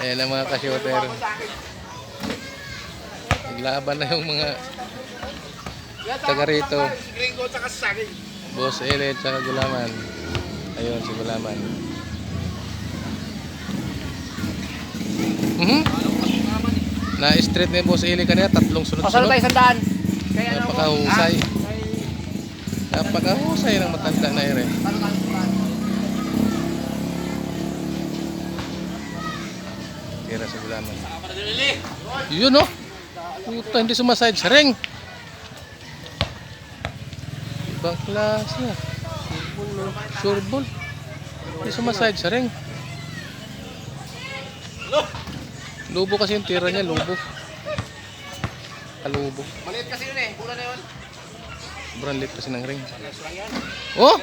Ayan ang mga ka-shooter. Naglaban na yung mga taga rito. Boss Ele at saka Gulaman. Ayun si Gulaman. Na-street na yung Boss Ele kanina. Tatlong sunod-sunod. Pasalo tayo sandaan. Napakahusay. Napakahusay ng matanda na ere. Tira sa Gulaman. Yun oh. Puta, hindi sumaside sa ring. Ibang klase. Sure ball. Hindi sumaside sa ring. Lubo kasi yung tira niya, lubo. Kalubo. Maliit kasi yun eh. Pula na yun. Sobrang lit kasi ng ring. Oh!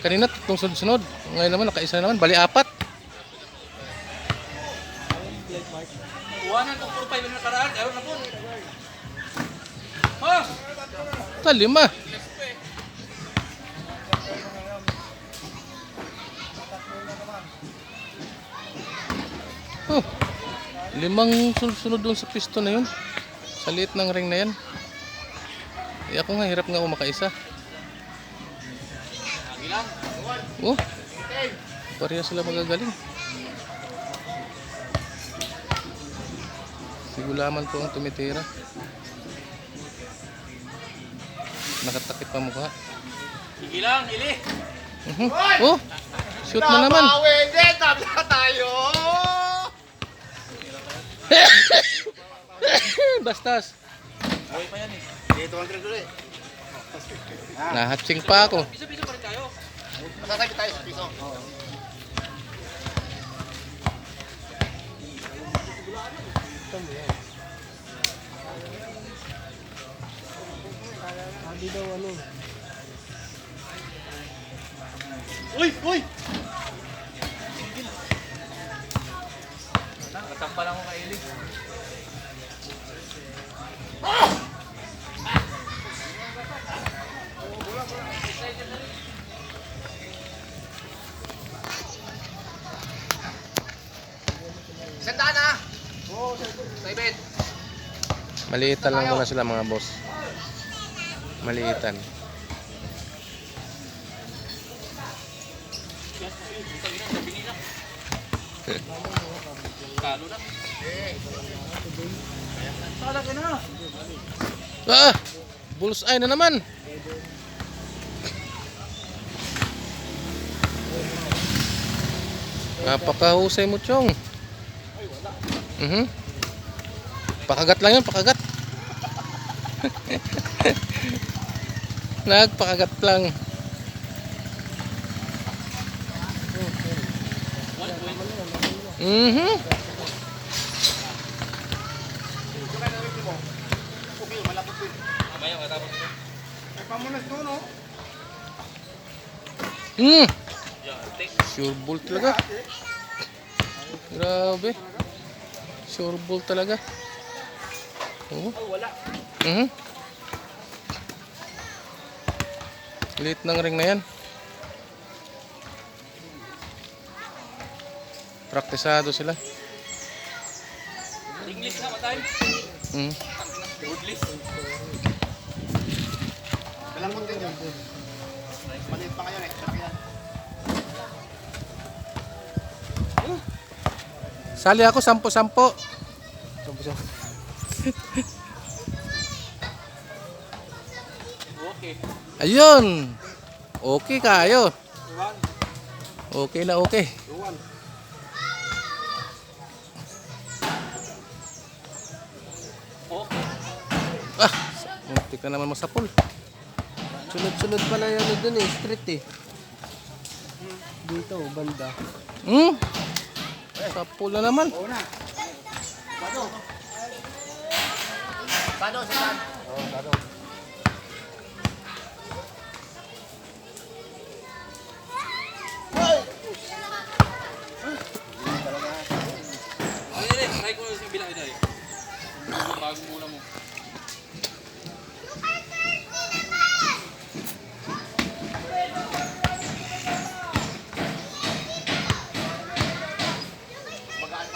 Kanina tatlong sunod-sunod. Ngayon naman nakaisa naman. Bali apat. Buwanan kung 4-5 na nakaraan. Ayaw na po. Oh! Ito, 5. Oh, 5 sunod-sunod doon sa piston na yun. Sa liit ng ring na yan. Ako nga, hirap nga ako makaisa. Oh, pareha sila magagaling. Si Gulaman po ang tumitira. Nakatakip pa mukha. Sige lang, Ili. Oh, shoot na naman. Hindi, tabla tayo. Bastas. Buhay pa yan eh. Dito ang ulit. Nahatsing pa ako. Piso-piso pa rin tayo. Masasakit tayo sa piso. Hindi daw ano. Uy! Uy! Nakatampa lang ako kay Eli. Sandaan na! Oo, Saibet. Maliitan lang muna sila mga boss. Maliitan. Talo na. Talo ka na. Ah! Bullseye na naman. Napakahusay mo, Chong. Pakagat lang yun, pakagat. Nagpakagat lang. Sure ball talaga. Grabe. Sure ball talaga. Oh. Wala. Liit ng ring na yan. Praktisado sila. English na matay. Woodless. Dalang mo din. Maliit pa ngayon eh. Sarap yan. Sali ako 10-10. Okay. Ayun. Okay kayo. Okay na okay. Ah, muntik ka naman masapul. Sunod-sunod pala yan doon eh, street eh. Dito, banda. Sapul na naman. Sado, saan? Try ko yung bilang ito eh. Bagong mula mo. Magaan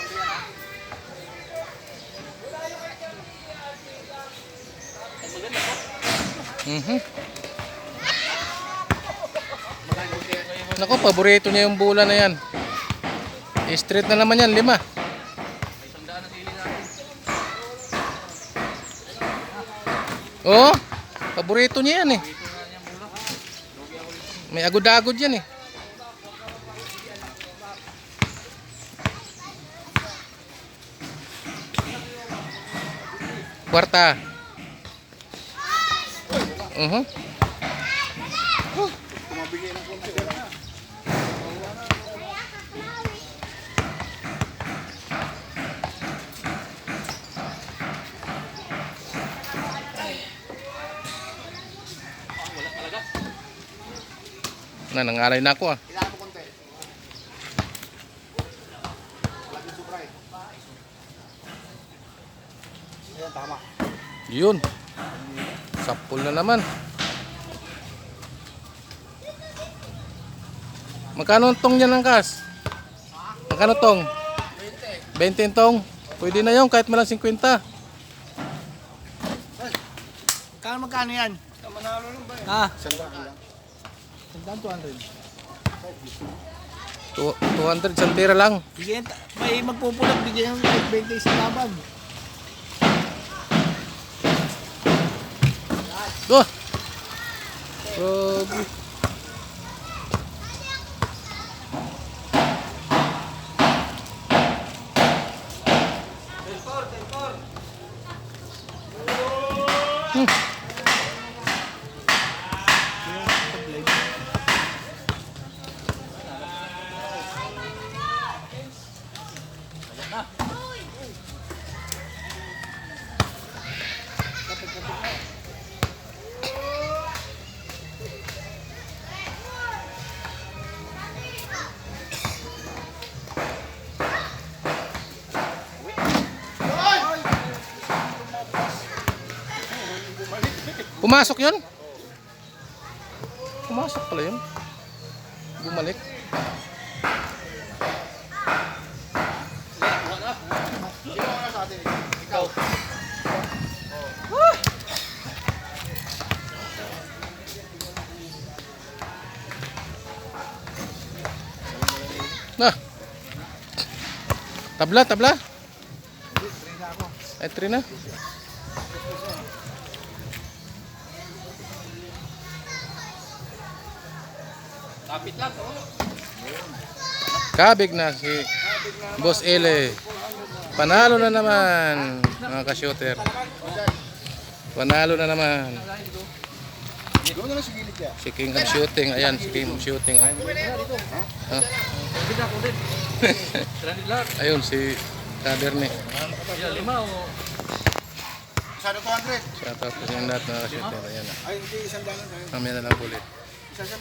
Mhm. Nako, paborito niya yung bola na yan. Straight na naman yan, 5. May isang daan na sili natin. Oo, paborito niya yan eh. Dito na niyang bola. Lugi ako dito. May agod-agod yan eh. Kwarta. Wala talaga. Nangalay na ako ah. Yun. Sapul na naman. Magkano tong yan ang kas? Magkano tong? 20 tong. Pwede na yun kahit malang 50. Magkano yan? Ha? 200 santira lang. Bigyan, may magpupulat, bigyan yung 20 sa laban. Oh. Grabe. Pumasok yun? Pumasok pala yun. Bumalik. Nah. Tabla, tabla. Ay, 3 na. Kapit lang. Kabig na si Boss Ele. Panalo na naman mga ka-shooter. Panalo na naman. Si King of Shooting. Ayan, si King of Shooting. Oh. Ha? Bida ko din. Stranded lahat. Ayun, si Taberne. Yeah, 5 o... Sana 200. Shout out po sa inyo lahat mga ka-shooter. Ayan na. Ay, hindi, isang daan. Mamaya na lang ulit.